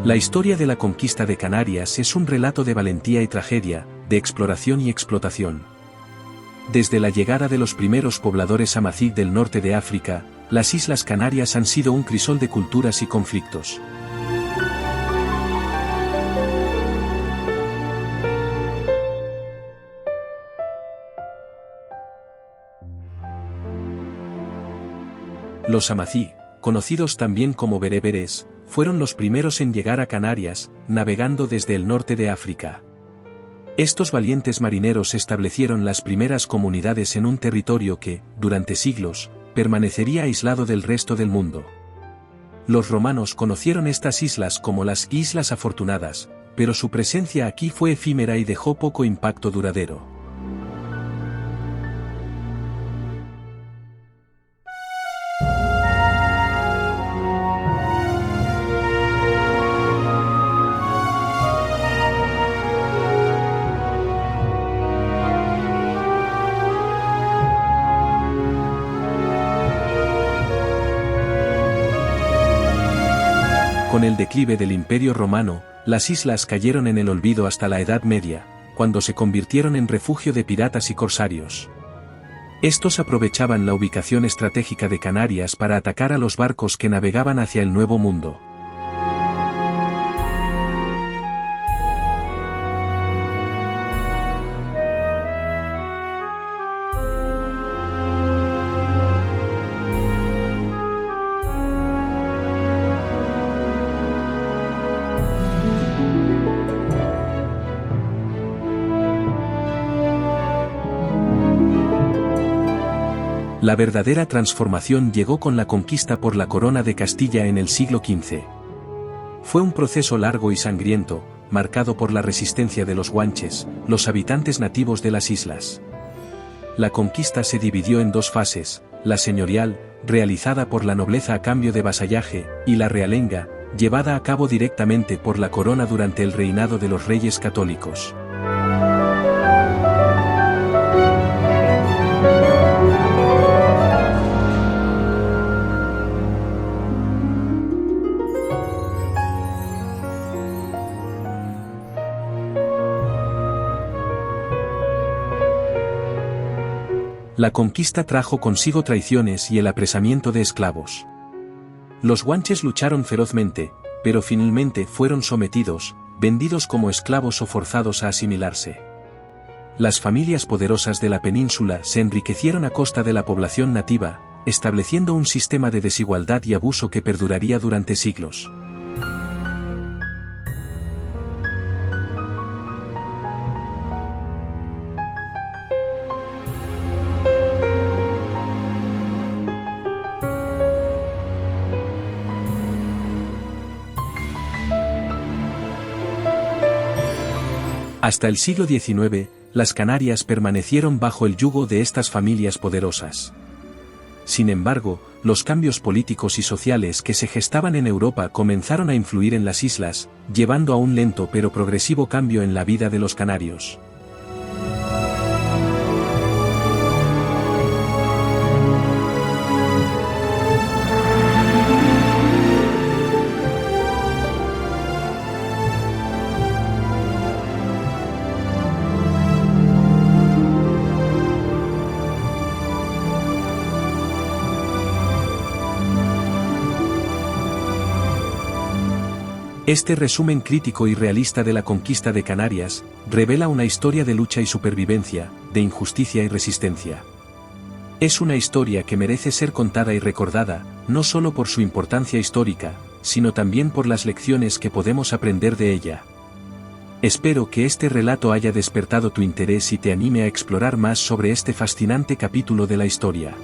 La historia de la conquista de Canarias es un relato de valentía y tragedia, de exploración y explotación. Desde la llegada de los primeros pobladores amazigh del norte de África, las Islas Canarias han sido un crisol de culturas y conflictos. Los amazigh, conocidos también como bereberes, fueron los primeros en llegar a Canarias, navegando desde el norte de África. Estos valientes marineros establecieron las primeras comunidades en un territorio que, durante siglos, permanecería aislado del resto del mundo. Los romanos conocieron estas islas como las Islas Afortunadas, pero su presencia aquí fue efímera y dejó poco impacto duradero. Con el declive del Imperio Romano, las islas cayeron en el olvido hasta la Edad Media, cuando se convirtieron en refugio de piratas y corsarios. Estos aprovechaban la ubicación estratégica de Canarias para atacar a los barcos que navegaban hacia el Nuevo Mundo. La verdadera transformación llegó con la conquista por la Corona de Castilla en el siglo XV. Fue un proceso largo y sangriento, marcado por la resistencia de los guanches, los habitantes nativos de las islas. La conquista se dividió en dos fases, la señorial, realizada por la nobleza a cambio de vasallaje, y la realenga, llevada a cabo directamente por la corona durante el reinado de los reyes católicos. La conquista trajo consigo traiciones y el apresamiento de esclavos. Los guanches lucharon ferozmente, pero finalmente fueron sometidos, vendidos como esclavos o forzados a asimilarse. Las familias poderosas de la península se enriquecieron a costa de la población nativa, estableciendo un sistema de desigualdad y abuso que perduraría durante siglos. Hasta el siglo XIX, las Canarias permanecieron bajo el yugo de estas familias poderosas. Sin embargo, los cambios políticos y sociales que se gestaban en Europa comenzaron a influir en las islas, llevando a un lento pero progresivo cambio en la vida de los canarios. Este resumen crítico y realista de la conquista de Canarias, revela una historia de lucha y supervivencia, de injusticia y resistencia. Es una historia que merece ser contada y recordada, no solo por su importancia histórica, sino también por las lecciones que podemos aprender de ella. Espero que este relato haya despertado tu interés y te anime a explorar más sobre este fascinante capítulo de la historia.